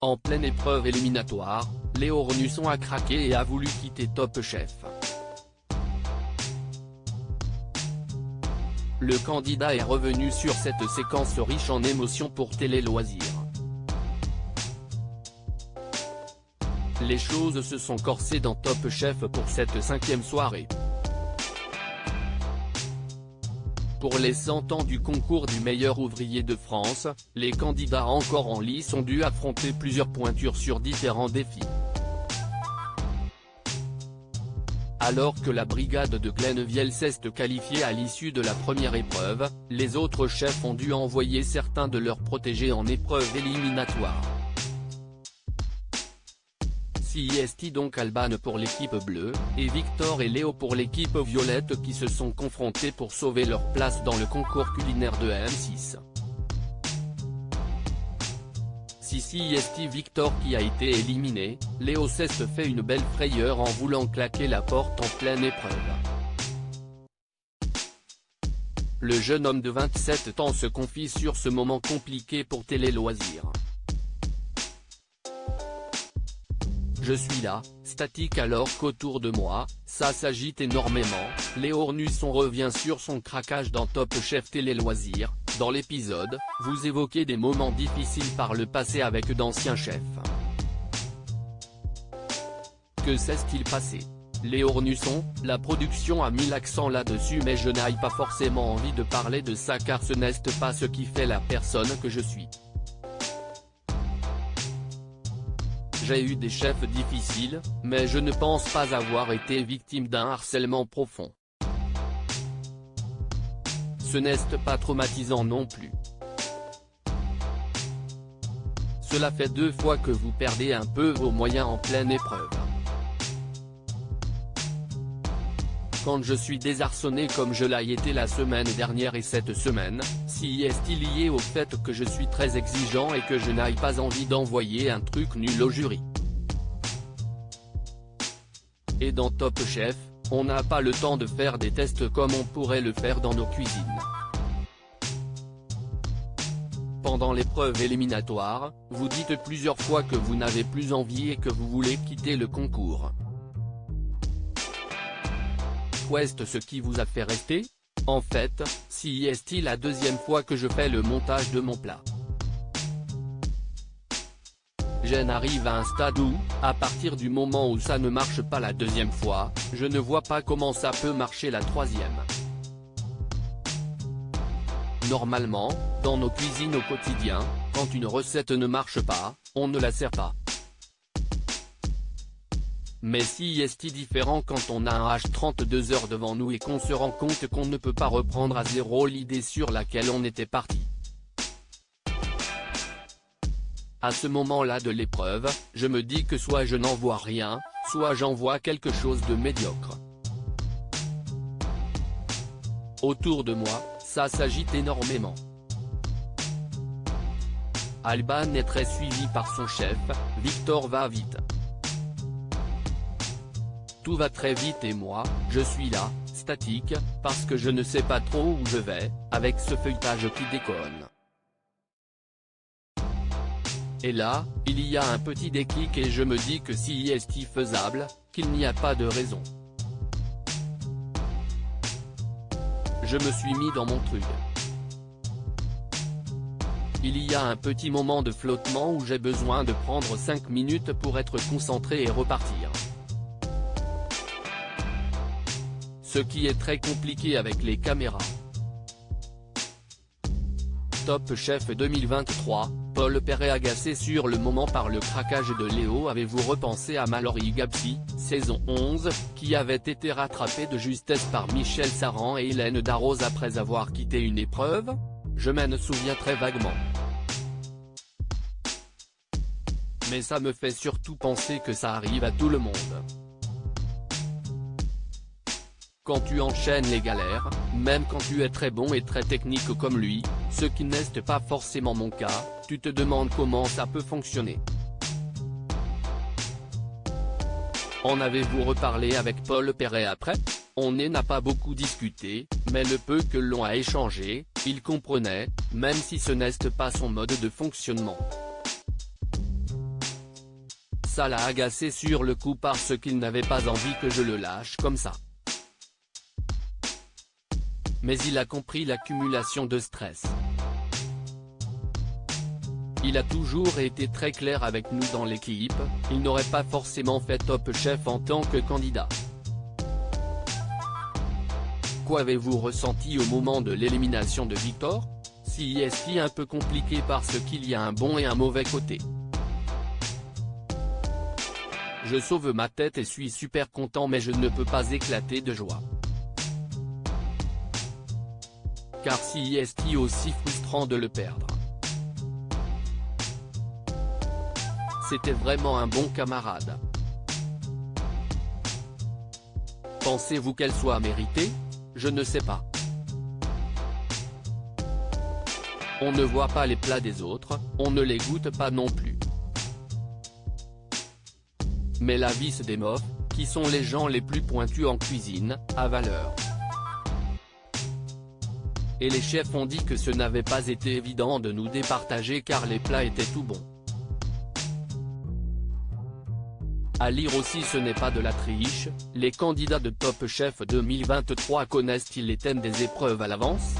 En pleine épreuve éliminatoire, Léo Ornusson a craqué et a voulu quitter Top Chef. Le candidat est revenu sur cette séquence riche en émotions pour Télé Loisirs. Les choses se sont corsées dans Top Chef pour cette 5e soirée. Pour les 100 ans du concours du meilleur ouvrier de France, les candidats encore en lice ont dû affronter plusieurs pointures sur différents défis. Alors que la brigade de Glenneviel s'est qualifiée à l'issue de la première épreuve, les autres chefs ont dû envoyer certains de leurs protégés en épreuve éliminatoire. CIST donc Alban pour l'équipe bleue, et Victor et Léo pour l'équipe violette qui se sont confrontés pour sauver leur place dans le concours culinaire de M6. Si CIST Victor qui a été éliminé, Léo s'est fait une belle frayeur en voulant claquer la porte en pleine épreuve. Le jeune homme de 27 ans se confie sur ce moment compliqué pour Télé Loisirs. Je suis là, statique alors qu'autour de moi, ça s'agite énormément. Léo Ornusson revient sur son craquage dans Top Chef Télé Loisirs. Dans l'épisode, vous évoquez des moments difficiles par le passé avec d'anciens chefs. Que s'est-il passé? Léo Ornusson, la production a mis l'accent là-dessus mais je n'ai pas forcément envie de parler de ça car ce n'est pas ce qui fait la personne que je suis. J'ai eu des chefs difficiles, mais je ne pense pas avoir été victime d'un harcèlement profond. Ce n'est pas traumatisant non plus. Cela fait 2 fois que vous perdez un peu vos moyens en pleine épreuve. Quand je suis désarçonné comme je l'ai été la semaine dernière et cette semaine, si est-il lié au fait que je suis très exigeant et que je n'ai pas envie d'envoyer un truc nul au jury. Et dans Top Chef, on n'a pas le temps de faire des tests comme on pourrait le faire dans nos cuisines. Pendant l'épreuve éliminatoire, vous dites plusieurs fois que vous n'avez plus envie et que vous voulez quitter le concours. Qu'est-ce ce qui vous a fait rester? En fait, si est la 2e fois que je fais le montage de mon plat. J'en arrive à un stade où, à partir du moment où ça ne marche pas la 2e fois, je ne vois pas comment ça peut marcher la 3e. Normalement, dans nos cuisines au quotidien, quand une recette ne marche pas, on ne la sert pas. Mais si est différent quand on a un H32 heures devant nous et qu'on se rend compte qu'on ne peut pas reprendre à zéro l'idée sur laquelle on était parti. À ce moment-là de l'épreuve, je me dis que soit je n'envoie rien, soit j'envoie quelque chose de médiocre. Autour de moi, ça s'agite énormément. Alban est très suivi par son chef, Victor va vite. Tout va très vite et moi, je suis là, statique, parce que je ne sais pas trop où je vais, avec ce feuilletage qui déconne. Et là, il y a un petit déclic et je me dis que si est faisable, qu'il n'y a pas de raison. Je me suis mis dans mon truc. Il y a un petit moment de flottement où j'ai besoin de prendre 5 minutes pour être concentré et repartir. Ce qui est très compliqué avec les caméras. Top Chef 2023, Paul Perret agacé sur le moment par le craquage de Léo. Avez-vous repensé à Mallory Gapsi, saison 11, qui avait été rattrapée de justesse par Michel Saran et Hélène Darroze après avoir quitté une épreuve? Je m'en souviens très vaguement. Mais ça me fait surtout penser que ça arrive à tout le monde. Quand tu enchaînes les galères, même quand tu es très bon et très technique comme lui, ce qui n'est pas forcément mon cas, tu te demandes comment ça peut fonctionner. En avez-vous reparlé avec Paul Perret après? On n'a pas beaucoup discuté, mais le peu que l'on a échangé, il comprenait, même si ce n'est pas son mode de fonctionnement. ça l'a agacé sur le coup parce qu'il n'avait pas envie que je le lâche comme ça. Mais il a compris l'accumulation de stress. Il a toujours été très clair avec nous dans l'équipe, il n'aurait pas forcément fait Top Chef en tant que candidat. Qu'avez-vous ressenti au moment de l'élimination de Victor? Si est un peu compliqué parce qu'il y a un bon et un mauvais côté. Je sauve ma tête et suis super content mais je ne peux pas éclater de joie. Car si est aussi frustrant de le perdre. C'était vraiment un bon camarade. Pensez-vous qu'elle soit méritée? Je ne sais pas. On ne voit pas les plats des autres, on ne les goûte pas non plus. Mais la vis des mofs, qui sont les gens les plus pointus en cuisine, a valeur. Et les chefs ont dit que ce n'avait pas été évident de nous départager car les plats étaient tout bons. À lire aussi, ce n'est pas de la triche, les candidats de Top Chef 2023 connaissent-ils les thèmes des épreuves à l'avance?